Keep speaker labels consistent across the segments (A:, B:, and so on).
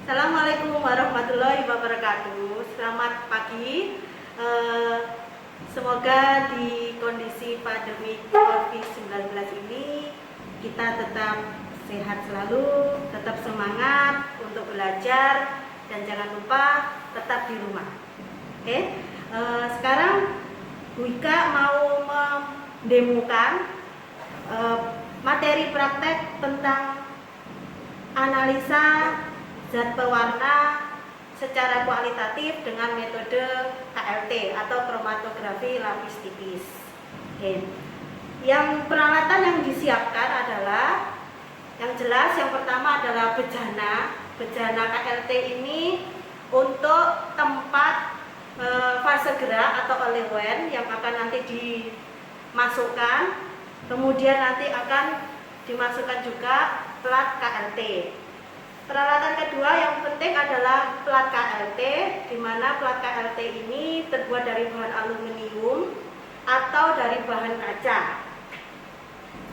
A: Assalamualaikum warahmatullahi wabarakatuh. Selamat pagi. Semoga di kondisi pandemi COVID-19 ini kita tetap sehat selalu, tetap semangat untuk belajar, dan jangan lupa tetap di rumah. Oke. Sekarang Bu Ika mau mendemokan materi praktek tentang analisa zat pewarna secara kualitatif dengan metode KLT atau kromatografi lapis tipis. Oke. Yang peralatan yang disiapkan adalah, yang jelas yang pertama adalah bejana. Bejana KLT ini untuk tempat fase gerak atau elemen yang akan nanti dimasukkan. Kemudian nanti akan dimasukkan juga plat KLT. Peralatan kedua yang penting adalah plat KLT, di mana plat KLT ini terbuat dari bahan aluminium atau dari bahan kaca.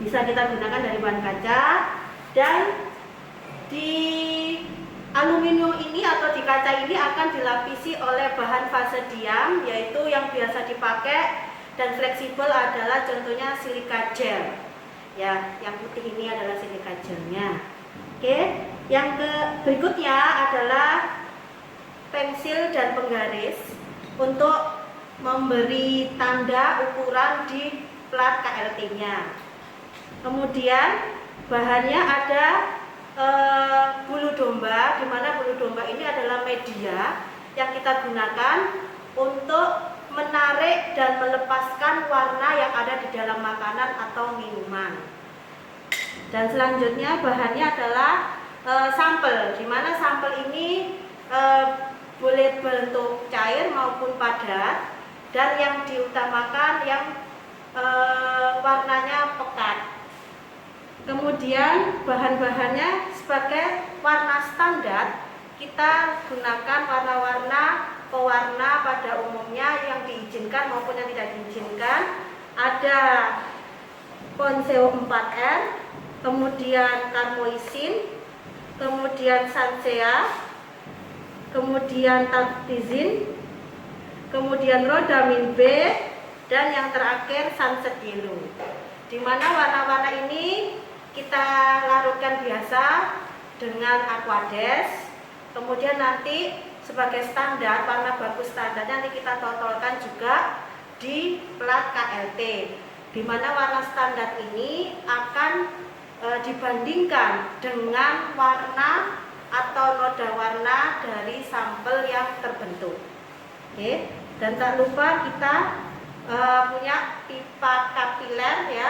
A: Bisa kita gunakan dari bahan kaca, dan di aluminium ini atau di kaca ini akan dilapisi oleh bahan fase diam, yaitu yang biasa dipakai dan fleksibel adalah contohnya silika gel. Ya, yang putih ini adalah silika gelnya. Oke. Yang berikutnya adalah pensil dan penggaris untuk memberi tanda ukuran di plat KLT-nya. Kemudian bahannya ada bulu domba, di mana bulu domba ini adalah media yang kita gunakan untuk menarik dan melepaskan warna yang ada di dalam makanan atau minuman. Dan selanjutnya bahannya adalah sampel, di mana sampel ini boleh bentuk cair maupun padat, dan yang diutamakan yang warnanya pekat. Kemudian bahan-bahannya sebagai warna standar, kita gunakan warna-warna pewarna pada umumnya yang diizinkan maupun yang tidak diizinkan. Ada Ponseo 4R, kemudian Karmoisin, kemudian Sansea, kemudian Tartizin, kemudian Rodamin B, dan yang terakhir Sunset Yellow. Di mana warna-warna ini kita larutkan biasa dengan Aquades. Kemudian nanti sebagai standar, warna bagus standar nanti kita totolkan juga di plat KLT. Di mana warna standar ini akan dibandingkan dengan warna atau noda warna dari sampel yang terbentuk. Oke. Dan tak lupa kita punya pipa kapiler ya,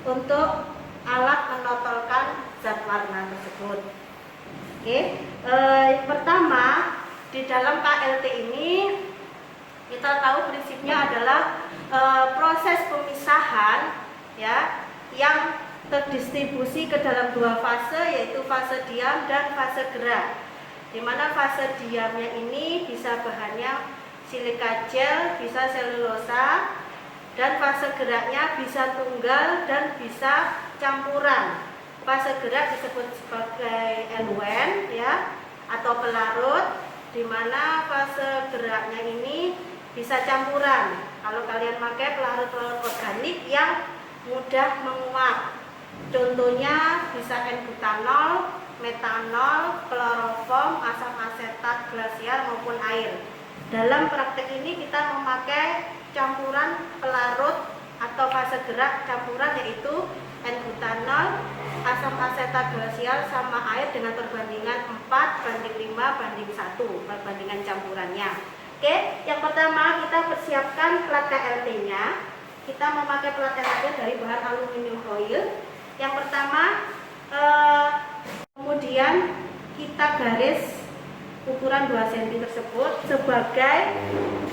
A: untuk alat menotolkan zat warna tersebut. Oke. Yang pertama, di dalam KLT ini kita tahu prinsipnya adalah proses pemisahan ya, yang terdistribusi ke dalam dua fase, yaitu fase diam dan fase gerak. Di mana fase diamnya ini bisa bahannya silika gel, bisa selulosa, dan fase geraknya bisa tunggal dan bisa campuran. Fase gerak disebut sebagai eluen ya, atau pelarut, di mana fase geraknya ini bisa campuran. Kalau kalian pakai pelarut-pelarut organik yang mudah menguap, contohnya bisa N-butanol, metanol, kloroform, asam asetat glasial maupun air. Dalam praktek ini kita memakai campuran pelarut atau fase gerak campuran, yaitu N-butanol, asam asetat glasial sama air dengan perbandingan 4:5:1 perbandingan campurannya. Oke, yang pertama kita persiapkan plat KLT-nya. Kita memakai plat KLT dari bahan aluminium foil. Yang pertama, kemudian kita garis ukuran 2 cm tersebut sebagai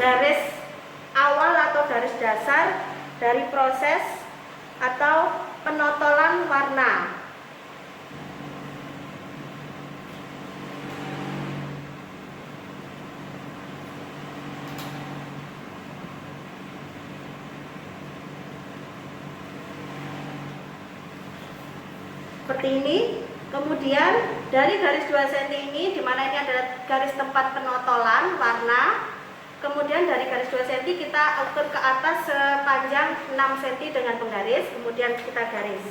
A: garis awal atau garis dasar dari proses atau penotolan warna. Seperti ini. Kemudian dari garis 2 cm ini, di mana ini adalah garis tempat penotolan warna. Kemudian dari garis 2 cm kita ukur ke atas sepanjang 6 cm dengan penggaris, kemudian kita garis.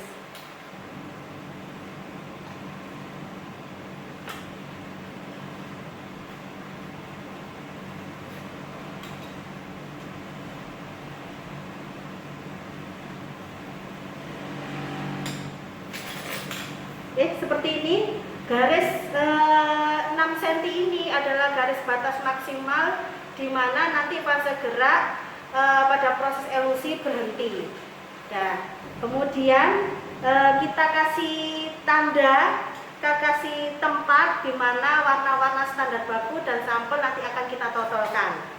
A: Oke, seperti ini. Garis 6 cm ini adalah garis batas maksimal di mana nanti fase gerak pada proses elusi berhenti. Nah, kemudian kita kasih tanda, kita kasih tempat di mana warna-warna standar baku dan sampel nanti akan kita totolkan.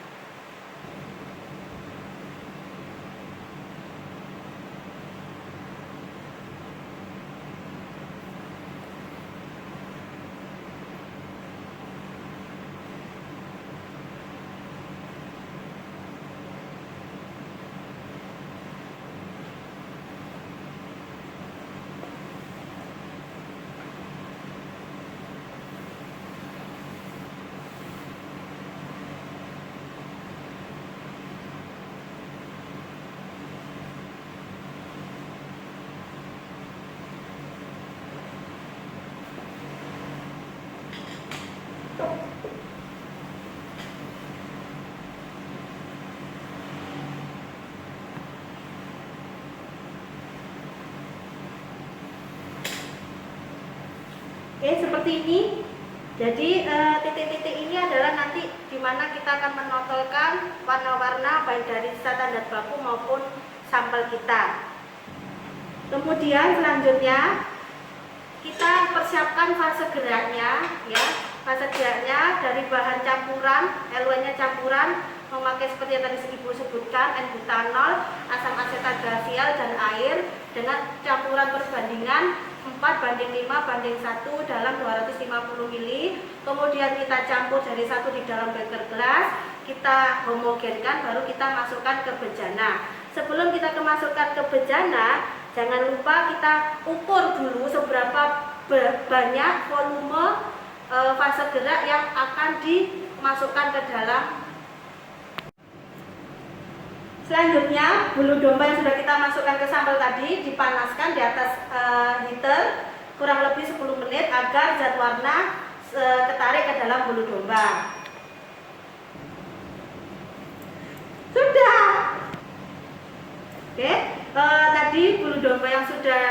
A: Oke, seperti ini. Jadi titik-titik ini adalah nanti di mana kita akan menotolkan warna-warna baik dari standar baku maupun sampel kita. Kemudian selanjutnya kita persiapkan fase geraknya, ya. Fase geraknya dari bahan campuran, LW-nya campuran, memakai seperti yang tadi Ibu sebutkan, N-butanol, asam asetat glasial dan air dengan campuran perbandingan 4:5:1 dalam 250 ml. Kemudian kita campur dari 1 di dalam beker gelas, kita homogenkan, baru kita masukkan ke bejana. Sebelum kita masukkan ke bejana, jangan lupa kita ukur dulu seberapa banyak volume fase gerak yang akan dimasukkan ke dalam. Selanjutnya, bulu domba yang sudah kita masukkan ke sampel tadi dipanaskan di atas heater kurang lebih 10 menit agar zat warna ketarik ke dalam bulu domba. Sudah. Oke, tadi bulu domba yang sudah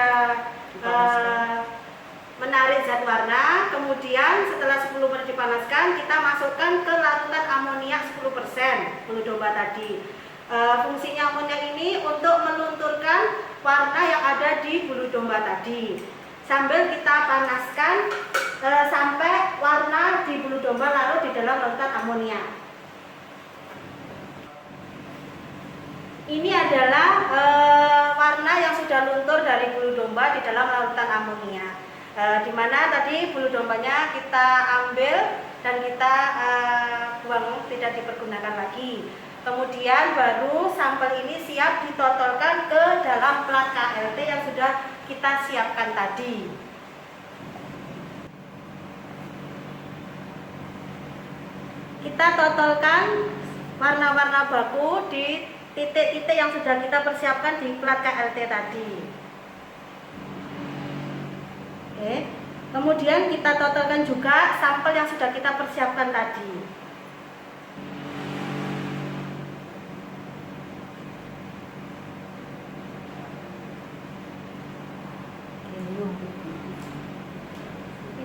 A: menarik zat warna, kemudian setelah 10 menit dipanaskan, kita masukkan ke larutan amoniak 10% bulu domba tadi. Fungsinya amoniak ini untuk melunturkan warna yang ada di bulu domba tadi. Sambil kita panaskan sampai warna di bulu domba larut di dalam larutan amoniak. Ini adalah warna yang sudah luntur dari bulu domba di dalam larutan amoniak. Di mana tadi bulu dombanya kita ambil dan kita buang, tidak dipergunakan lagi. Kemudian baru sampel ini siap ditotolkan ke dalam plat KLT yang sudah kita siapkan tadi. Kita totolkan warna-warna baku di titik-titik yang sudah kita persiapkan di plat KLT tadi. Oke. Kemudian kita totolkan juga sampel yang sudah kita persiapkan tadi.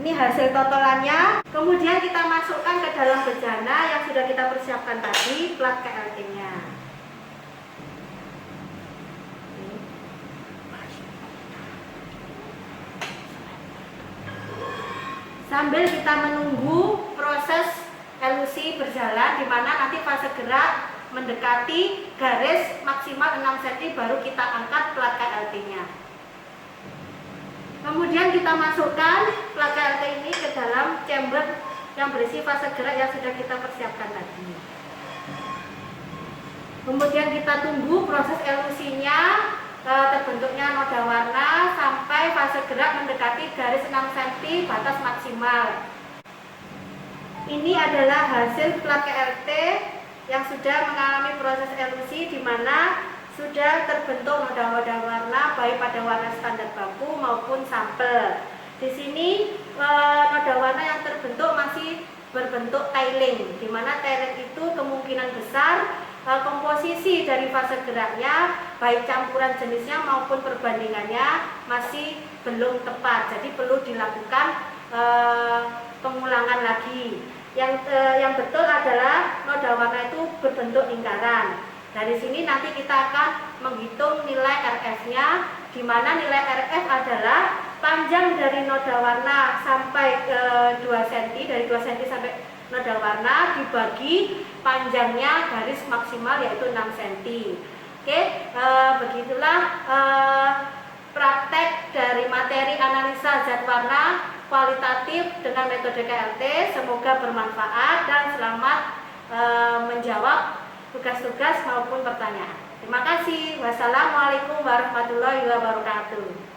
A: Ini hasil totolannya. Kemudian kita masukkan ke dalam bejana yang sudah kita persiapkan tadi, plat KLT-nya. Sambil kita menunggu proses elusi berjalan, di mana nanti fase gerak mendekati garis maksimal 6 cm baru kita angkat plat KLT-nya. Kemudian kita masukkan plat KLT ini ke dalam chamber yang berisi fase gerak yang sudah kita persiapkan tadi. Kemudian kita tunggu proses elusinya, terbentuknya noda warna sampai fase gerak mendekati garis 6 cm batas maksimal. Ini adalah hasil plat KLT yang sudah mengalami proses elusi, di mana sudah terbentuk noda-noda warna baik pada warna standar baku maupun sampel. Di sini noda warna yang terbentuk masih berbentuk tiling, di mana tiling itu kemungkinan besar komposisi dari fase geraknya, baik campuran jenisnya maupun perbandingannya masih belum tepat. Jadi perlu dilakukan pengulangan lagi. Yang betul adalah noda warna itu berbentuk lingkaran. Dari sini nanti kita akan menghitung nilai RF-nya, di mana nilai RF adalah panjang dari noda warna sampai 2 cm, dari 2 cm sampai noda warna dibagi panjangnya garis maksimal yaitu 6 cm. Oke, begitulah praktek dari materi analisa zat warna kualitatif dengan metode KLT. Semoga bermanfaat dan selamat menjawab tugas-tugas maupun pertanyaan. Terima kasih. Wassalamualaikum warahmatullahi wabarakatuh.